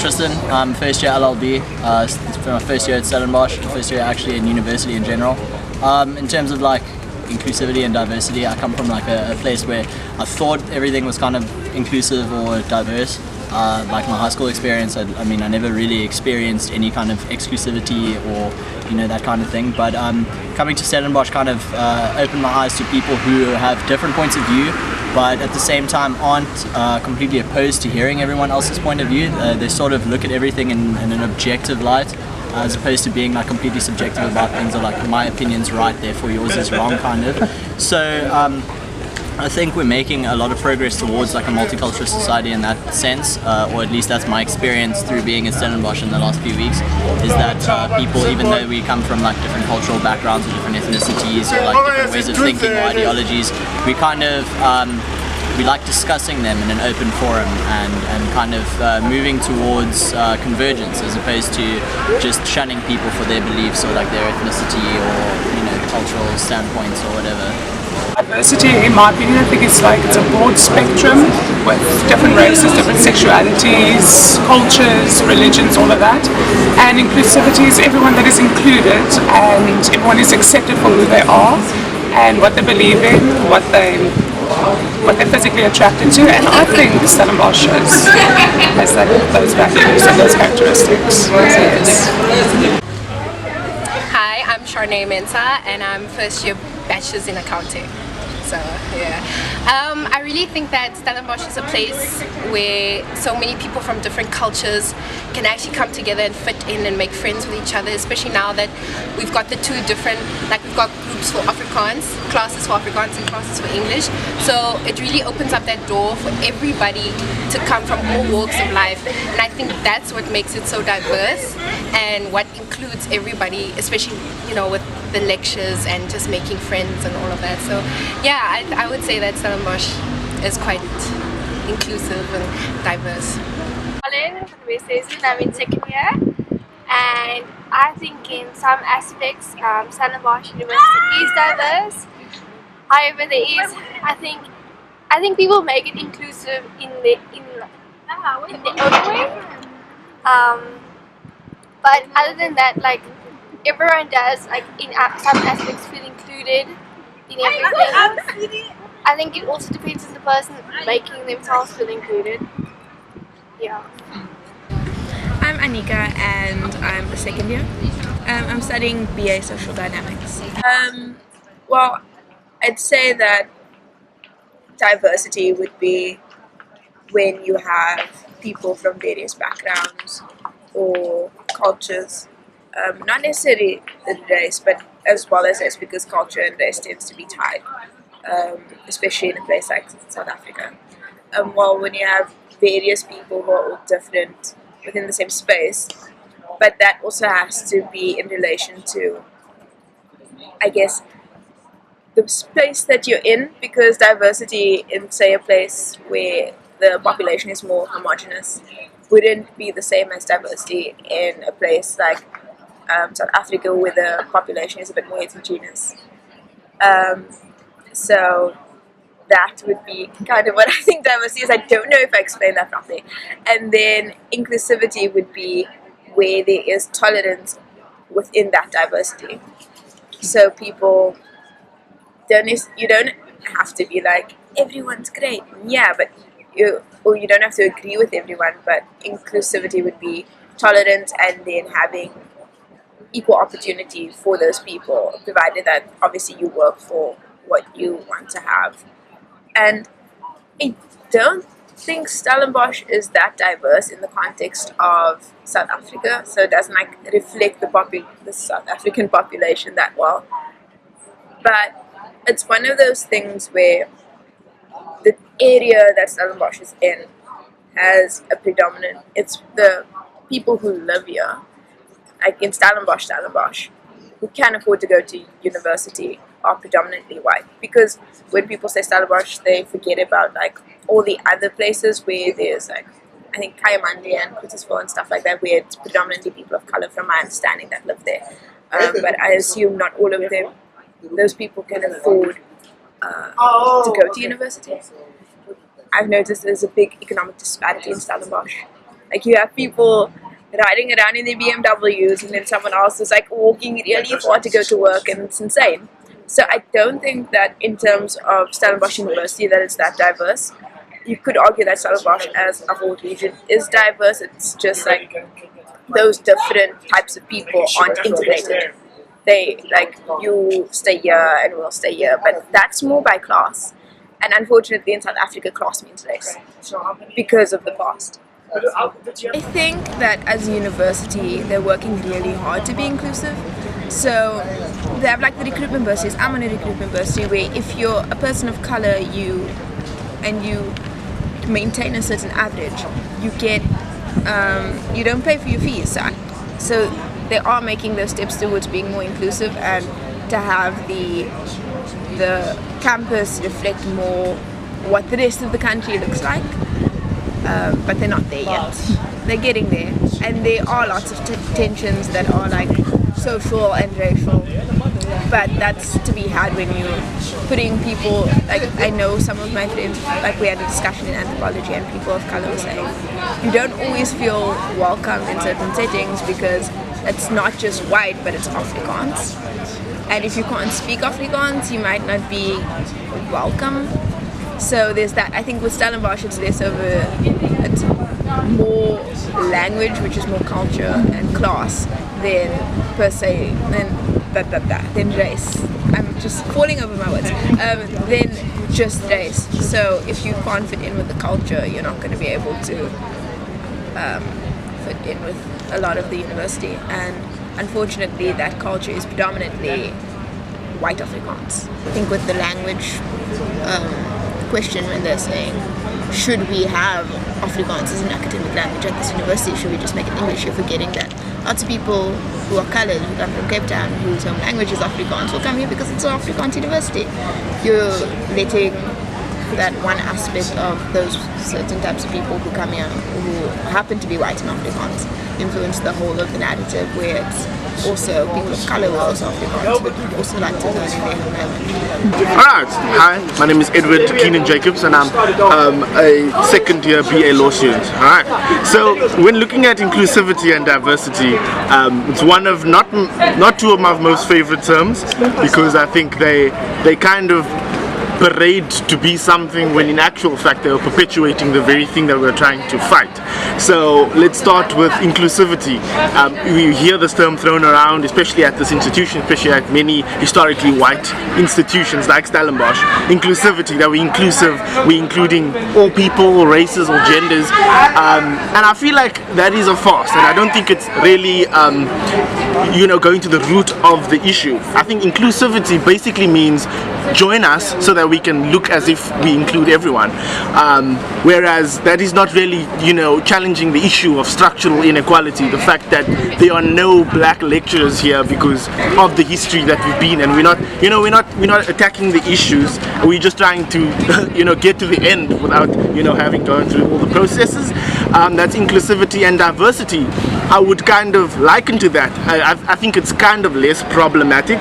Tristan. I'm first year LLB, for my first year at Stellenbosch, first year actually in university in general. In terms of like inclusivity and diversity, I come from like a place where I thought everything was kind of inclusive or diverse. Like my high school experience, I mean, I never really experienced any kind of exclusivity or, you know, that kind of thing. But coming to Stellenbosch kind of opened my eyes to people who have different points of view, but at the same time aren't completely opposed to hearing everyone else's point of view. They sort of look at everything in an objective light, as opposed to being like completely subjective about things, or like my opinion's right, therefore yours is wrong, kind of. So I think we're making a lot of progress towards like a multicultural society in that sense, or at least that's my experience through being at Stellenbosch in the last few weeks, is that people, even though we come from like different cultural backgrounds or different ethnicities or like different ways of thinking or ideologies, we kind of we like discussing them in an open forum and kind of moving towards convergence, as opposed to just shunning people for their beliefs or like their ethnicity or, you know, cultural standpoints or whatever. Diversity, in my opinion, I think it's a broad spectrum with different races, different sexualities, cultures, religions, all of that. And inclusivity is everyone that is included and everyone is accepted for who they are and what they believe in, what they're physically attracted to. And I think Stellenbosch has those values and those characteristics. Yes. Hi, I'm Charnay Mensa and I'm first year bachelor's in accounting. So yeah, I really think that Stellenbosch is a place where so many people from different cultures can actually come together and fit in and make friends with each other, especially now that we've got the two different, like we've got groups for Afrikaans, classes for Afrikaans and classes for English. So it really opens up that door for everybody to come from all walks of life, and I think that's what makes it so diverse and what includes everybody, especially, you know, with the lectures and just making friends and all of that. So yeah, I would say that Stellenbosch is quite inclusive and diverse. I'm in second year, and I think in some aspects Stellenbosch University is diverse. However, I think people make it inclusive in their own way. But other than that, like everyone does, like in some aspects, feel included in everything. I think it also depends on the person making themselves feel included. Yeah. I'm Anika and I'm a second year. I'm studying BA Social Dynamics. Well, I'd say that diversity would be when you have people from various backgrounds or cultures, not necessarily the race, but as well as race, because culture and race tends to be tied, especially in a place like South Africa. Well, when you have various people who are all different within the same space, but that also has to be in relation to, I guess, the space that you're in, because diversity in, say, a place where the population is more homogenous wouldn't be the same as diversity in a place like South Africa, where the population is a bit more heterogeneous. So that would be kind of what I think diversity is. I don't know if I explained that properly. And then inclusivity would be where there is tolerance within that diversity. So people you don't have to be like, everyone's great. Yeah, but you don't have to agree with everyone, but inclusivity would be tolerance and then having equal opportunity for those people, provided that obviously you work for what you want to have. And I don't think Stellenbosch is that diverse in the context of South Africa, so it doesn't like reflect the South African population that well. But it's one of those things where the area that Stellenbosch is in has a predominant, it's the people who live here, like in Stellenbosch, who can afford to go to university are predominantly white. Because when people say Stellenbosch, they forget about like all the other places where there's like, I think Kayamandi and Krugersdorp and stuff like that, where it's predominantly people of color, from my understanding, that live there. But I assume not all of them, those people can afford to go to university. I've noticed there's a big economic disparity in Stellenbosch. Like you have people riding around in their BMWs, and then someone else is like walking really far to go to work, and it's insane. So I don't think that in terms of Stellenbosch University that it's that diverse. You could argue that Stellenbosch as a whole region is diverse. It's just like those different types of people aren't integrated. They like you stay here and we'll stay here, but that's more by class. And unfortunately in South Africa class means less because of the past. I think that as a university, they're working really hard to be inclusive. So they have like the recruitment bursaries. I'm on a recruitment bursary where if you're a person of color, you maintain a certain average, you get you don't pay for your fees. So they are making those steps towards being more inclusive and to have the campus reflect more what the rest of the country looks like. But they're not there yet. They're getting there, and there are lots of tensions that are like social and racial, but that's to be had when you're putting people, like I know some of my friends, like we had a discussion in anthropology and people of color were saying you don't always feel welcome in certain settings because it's not just white but it's Afrikaans, and if you can't speak Afrikaans you might not be welcome. So there's that. I think with Stellenbosch it's less of it's more language, which is more culture and class than per se than race. I'm just falling over my words. Then just race. So if you can't fit in with the culture, you're not going to be able to fit in with a lot of the university. And unfortunately, that culture is predominantly white Afrikaans. I think with the language question when they're saying, should we have Afrikaans as an academic language at this university? Should we just make it English? You're forgetting that lots of people who are coloured, who come from Cape Town, whose home language is Afrikaans, will come here because it's an Afrikaans university. You're letting that one aspect of those certain types of people who come here, who happen to be white and Afrikaans, influence the whole of the narrative, where it's also people of colour who are also Afrikaans, but also like to learn in their home language. Alright, hi, my name is Edward Keenan Jacobs and I'm a second year BA law student. Alright, so when looking at inclusivity and diversity, it's one of not two of my most favourite terms, because I think they kind of parade to be something when in actual fact they are perpetuating the very thing that we're trying to fight. So let's start with inclusivity. We hear this term thrown around, especially at this institution, especially at many historically white institutions like Stellenbosch. Inclusivity, that we're inclusive, we're including all people, all races, all genders, and I feel like that is a farce, and I don't think it's really going to the root of the issue. I think inclusivity basically means join us so that we can look as if we include everyone, whereas that is not really challenging the issue of structural inequality, the fact that there are no black lecturers here because of the history that we've been, and we're not attacking the issues, we're just trying to get to the end without having gone through all the processes. That's inclusivity. And diversity, I would kind of liken to that. I think it's kind of less problematic.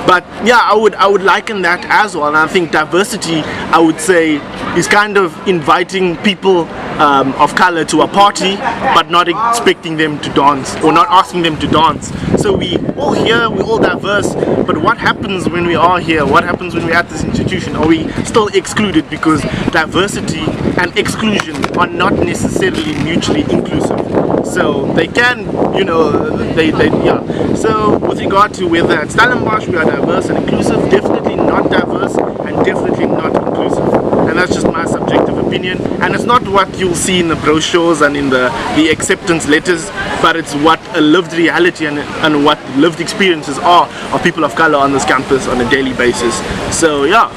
But yeah, I would liken that as well. And I think diversity, I would say, is kind of inviting people of color to a party, but not expecting them to dance, or not asking them to dance. So we all here, we're all diverse, but what happens when we are here? What happens when we're at this institution? Are we still excluded? Because diversity and exclusion are not necessarily mutually inclusive. So they can, yeah. So with regard to whether at Stellenbosch we are diverse and inclusive, definitely not diverse and definitely not inclusive. And that's just my subjective opinion. And it's not what you'll see in the brochures and in the acceptance letters, but it's what a lived reality and what lived experiences are of people of color on this campus on a daily basis. So yeah,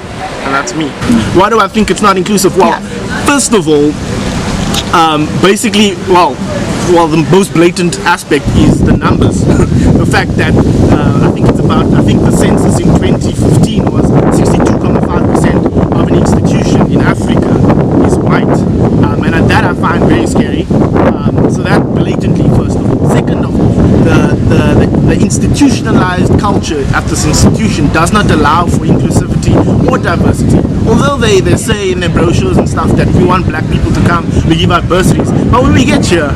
and that's me. Why do I think it's not inclusive? Well, first of all, basically, the most blatant aspect is the numbers. The fact that I think the census in 2015 was 62.5% of an institution in Africa is white, and that I find very scary. So that blatantly, first of all. Second of all, the institutionalized culture at this institution does not allow for inclusivity or diversity. although they say in their brochures and stuff that we want black people to come, we give out bursaries, but when we get here,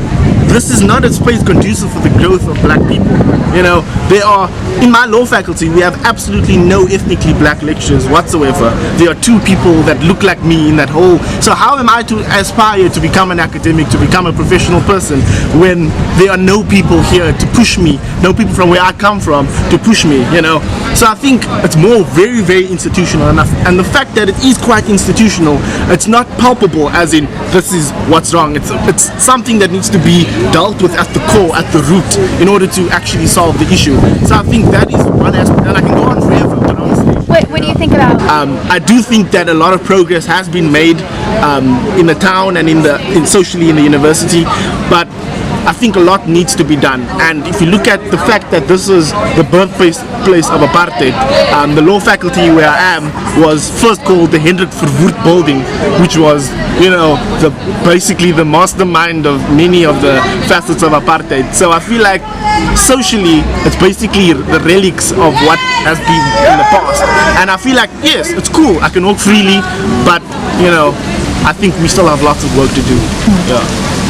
this is not a space conducive for the growth of black people. You know, there are, in my law faculty, we have absolutely no ethnically black lecturers whatsoever. There are 2 people that look like me in that whole, so how am I to aspire to become an academic, to become a professional person, when there are no people here to push me, no people from where I come from to push me, you know? So I think it's more very, very institutional enough, and the fact that it is quite institutional, it's not palpable as in this is what's wrong. It's something that needs to be dealt with at the core, at the root, in order to actually solve the issue. So I think that is one aspect, and I can go on forever, but honestly. What do you think about? I do think that a lot of progress has been made in the town and socially in the university, but I think a lot needs to be done. And if you look at the fact that this is the birthplace of apartheid, the law faculty where I am was first called the Hendrik Verwoerd building, which was, you know, basically the mastermind of many of the facets of apartheid. So I feel like socially it's basically the relics of what has been in the past. And I feel like, yes, it's cool, I can walk freely, but, you know, I think we still have lots of work to do. Yeah.